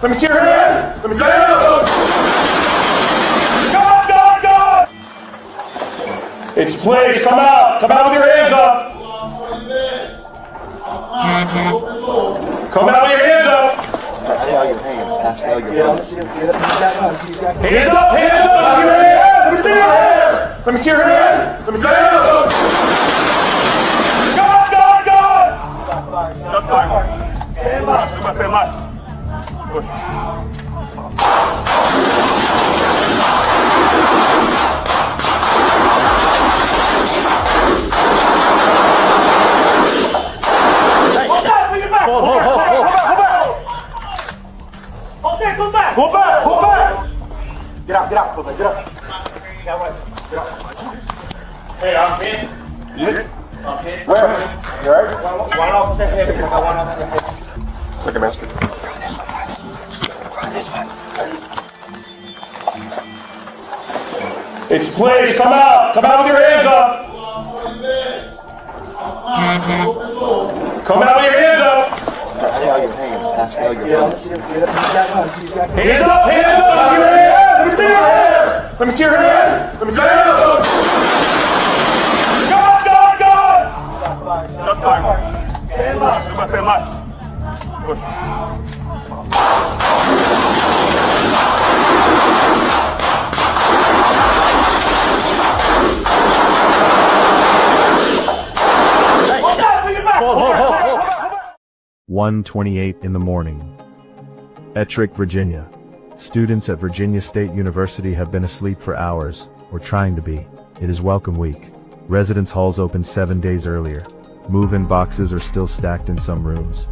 Let me see your hand! Let me see your hand! God! It's police, come out! Come out with your hands up! Come out with your hands up! Hands up! Hands up! Let me see your hand! Let me see your hand! Let me see your hand! God! Just fire. Stand by. Push. Pull back! Get out, pull back, get up. Hey, I'm in. You? I'm in. Where? You alright? One officer head, I got one officer head. Second master. Try this one. It's police, come out! Come out with your hands up! Come out with your hands up! Hands up! Hands up! Let me see your hand! Let me see your hand! Let me see your hand! God! Just fire. Stand by. Push. Hold. 1:28 in the morning. Ettrick, Virginia. Students at Virginia State University have been asleep for hours, or trying to be. It is welcome week. Residence halls opened 7 days earlier. Move-in boxes are still stacked in some rooms.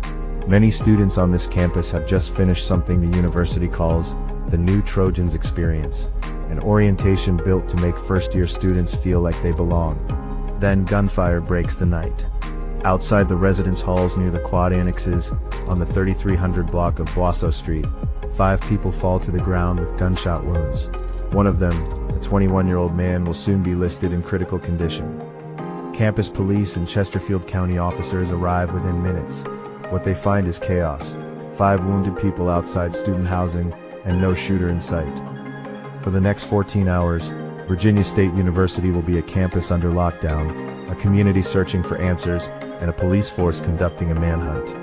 Many students on this campus have just finished something the university calls the New Trojans Experience, an orientation built to make first-year students feel like they belong. Then gunfire breaks the night. Outside the residence halls near the Quad Annexes, on the 3300 block of Boisseau Street, 5 people fall to the ground with gunshot wounds. One of them, a 21-year-old man, will soon be listed in critical condition. Campus police and Chesterfield County officers arrive within minutes. What they find is chaos. 5 wounded people outside student housing, and no shooter in sight. For the next 14 hours, Virginia State University will be a campus under lockdown, a community searching for answers, and a police force conducting a manhunt.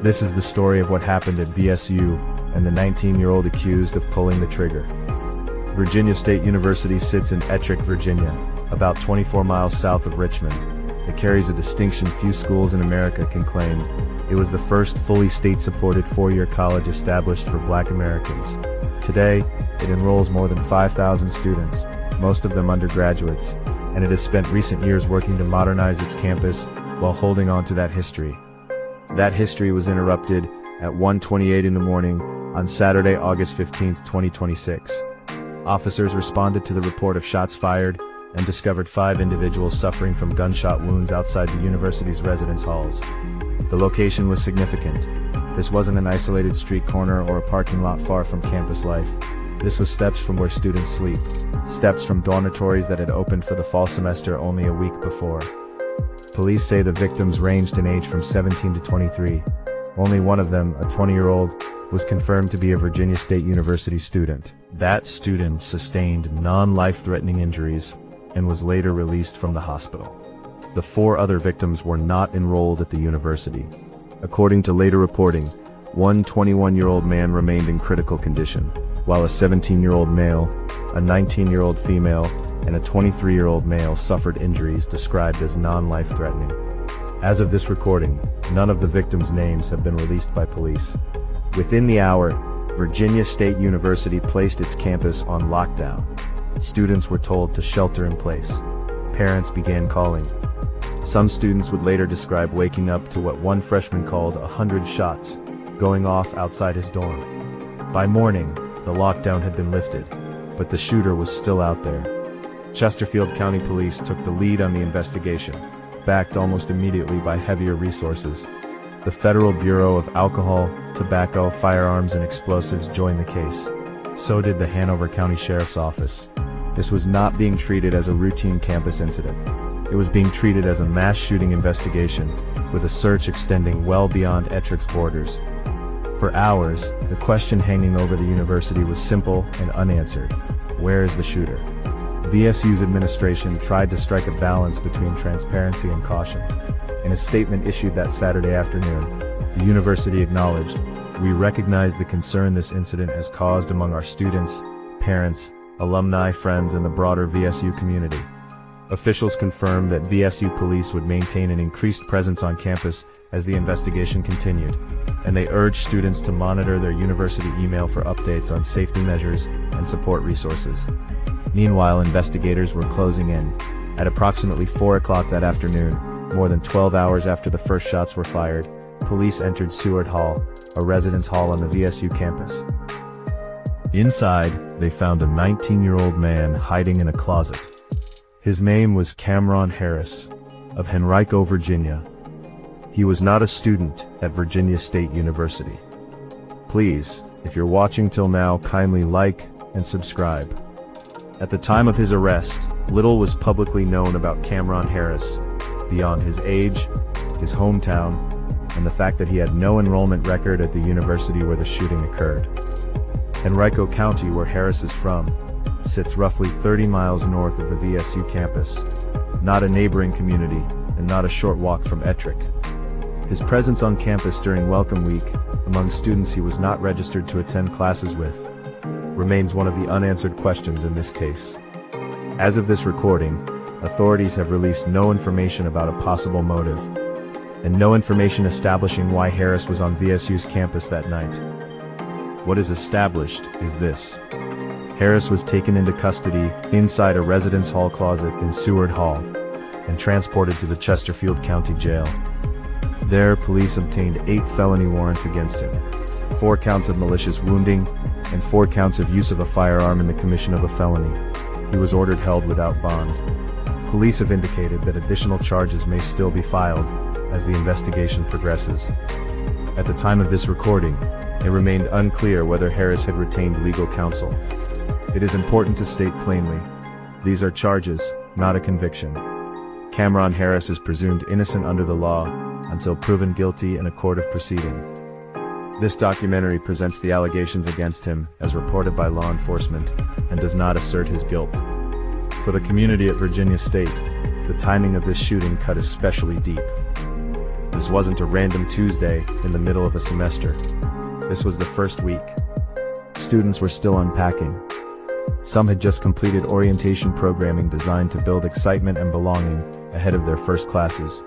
This is the story of what happened at VSU and the 19-year-old accused of pulling the trigger. Virginia State University sits in Ettrick, Virginia, about 24 miles south of Richmond. It carries a distinction few schools in America can claim. It was the first fully state-supported 4-year college established for Black Americans. Today, it enrolls more than 5,000 students, most of them undergraduates, and it has spent recent years working to modernize its campus while holding on to that history. That history was interrupted at 1:28 in the morning on Saturday, August 15, 2026. Officers responded to the report of shots fired and discovered 5 individuals suffering from gunshot wounds outside the university's residence halls. The location was significant. This wasn't an isolated street corner or a parking lot far from campus life. This was steps from where students sleep, steps from dormitories that had opened for the fall semester only a week before. Police say the victims ranged in age from 17 to 23. Only one of them, a 20-year-old, was confirmed to be a Virginia State University student. That student sustained non-life-threatening injuries and was later released from the hospital. The 4 other victims were not enrolled at the university. According to later reporting, one 21-year-old man remained in critical condition, while a 17-year-old male, a 19-year-old female, and a 23-year-old male suffered injuries described as non-life-threatening. As of this recording, none of the victims' names have been released by police. Within the hour, Virginia State University placed its campus on lockdown. Students were told to shelter in place. Parents began calling. Some students would later describe waking up to what one freshman called 100 shots going off outside his dorm. By morning, the lockdown had been lifted, but the shooter was still out there. Chesterfield County Police took the lead on the investigation, backed almost immediately by heavier resources. The Federal Bureau of Alcohol, Tobacco, Firearms, and Explosives joined the case. So did the Hanover County Sheriff's Office. This was not being treated as a routine campus incident. It was being treated as a mass shooting investigation, with a search extending well beyond Ettrick's borders. For hours, the question hanging over the university was simple and unanswered. Where is the shooter? VSU's administration tried to strike a balance between transparency and caution. In a statement issued that Saturday afternoon, the university acknowledged, "We recognize the concern this incident has caused among our students, parents, alumni, friends, and the broader VSU community." Officials confirmed that VSU police would maintain an increased presence on campus as the investigation continued, and they urged students to monitor their university email for updates on safety measures and support resources. Meanwhile, investigators were closing in. At approximately 4 o'clock that afternoon, more than 12 hours after the first shots were fired, police entered Seward Hall, a residence hall on the VSU campus. Inside, they found a 19-year-old man hiding in a closet. His name was Camron Harris, of Henrico, Virginia. He was not a student at Virginia State University. Please, if you're watching till now, kindly like and subscribe. At the time of his arrest, little was publicly known about Camron Harris, beyond his age, his hometown, and the fact that he had no enrollment record at the university where the shooting occurred. Henrico County, where Harris is from, sits roughly 30 miles north of the VSU campus, not a neighboring community, and not a short walk from Ettrick. His presence on campus during Welcome Week, among students he was not registered to attend classes with, remains one of the unanswered questions in this case. As of this recording, authorities have released no information about a possible motive, and no information establishing why Harris was on VSU's campus that night. What is established is this. Harris was taken into custody inside a residence hall closet in Seward Hall and transported to the Chesterfield County Jail. There, police obtained 8 felony warrants against him, 4 counts of malicious wounding, and 4 counts of use of a firearm in the commission of a felony. He was ordered held without bond. Police have indicated that additional charges may still be filed as the investigation progresses. At the time of this recording, it remained unclear whether Harris had retained legal counsel. It is important to state plainly, these are charges, not a conviction. Camron Harris is presumed innocent under the law until proven guilty in a court of proceeding. This documentary presents the allegations against him as reported by law enforcement and does not assert his guilt. For the community at Virginia State, the timing of this shooting cut especially deep. This wasn't a random Tuesday in the middle of a semester. This was the first week. Students were still unpacking. Some had just completed orientation programming designed to build excitement and belonging ahead of their first classes.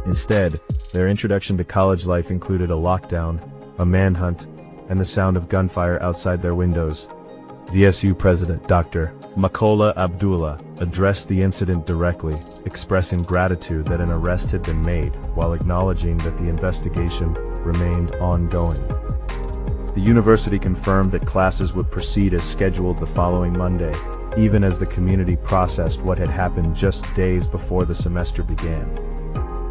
Instead, their introduction to college life included a lockdown, a manhunt, and the sound of gunfire outside their windows. VSU President Dr. Makola Abdullah addressed the incident directly, expressing gratitude that an arrest had been made, while acknowledging that the investigation remained ongoing. The university confirmed that classes would proceed as scheduled the following Monday, even as the community processed what had happened just days before the semester began.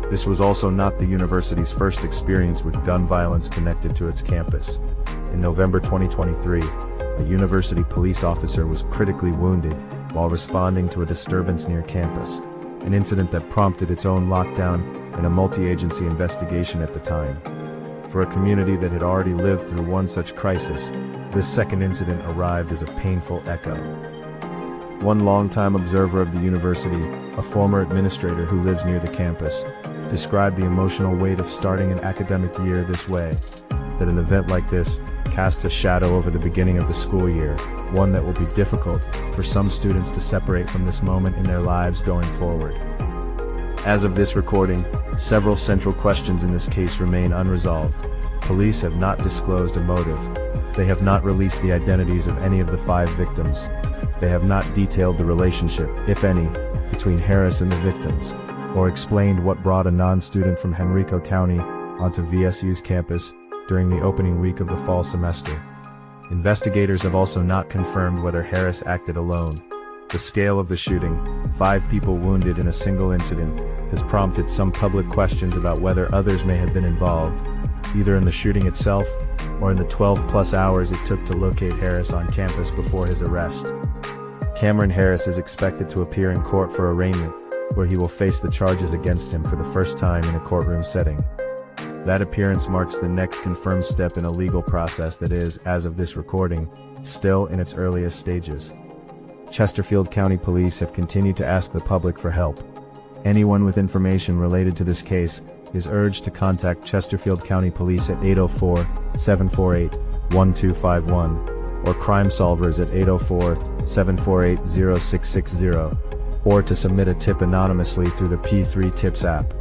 This was also not the university's first experience with gun violence connected to its campus. In November 2023, a university police officer was critically wounded while responding to a disturbance near campus, an incident that prompted its own lockdown and a multi-agency investigation at the time. For a community that had already lived through one such crisis, this second incident arrived as a painful echo. One longtime observer of the university, a former administrator who lives near the campus, described the emotional weight of starting an academic year this way, that an event like this casts a shadow over the beginning of the school year, one that will be difficult for some students to separate from this moment in their lives going forward. As of this recording, several central questions in this case remain unresolved. Police have not disclosed a motive. They have not released the identities of any of the 5 victims. They have not detailed the relationship, if any, between Harris and the victims, or explained what brought a non-student from Henrico County onto VSU's campus during the opening week of the fall semester. Investigators have also not confirmed whether Harris acted alone. The scale of the shooting, 5 people wounded in a single incident, has prompted some public questions about whether others may have been involved, either in the shooting itself or in the 12-plus hours it took to locate Harris on campus before his arrest. Camron Harris is expected to appear in court for arraignment, where he will face the charges against him for the first time in a courtroom setting. That appearance marks the next confirmed step in a legal process that is, as of this recording, still in its earliest stages. Chesterfield County Police have continued to ask the public for help. Anyone with information related to this case is urged to contact Chesterfield County Police at 804-748-1251 or Crime Solvers at 804-748-0660, or to submit a tip anonymously through the P3 Tips app.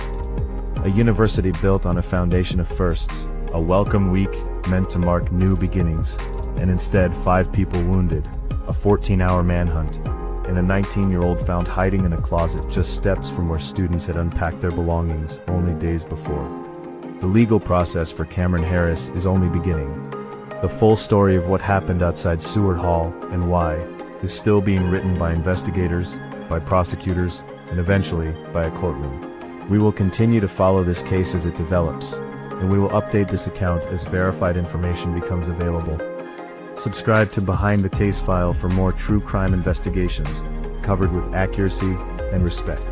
A university built on a foundation of firsts, a welcome week meant to mark new beginnings, and instead 5 people wounded, a 14-hour manhunt, and a 19-year-old found hiding in a closet just steps from where students had unpacked their belongings only days before. The legal process for Camron Harris is only beginning. The full story of what happened outside Seward Hall and why is still being written by investigators, by prosecutors, and eventually by a courtroom. We will continue to follow this case as it develops, and we will update this account as verified information becomes available. Subscribe to Behind the Case File for more true crime investigations, covered with accuracy and respect.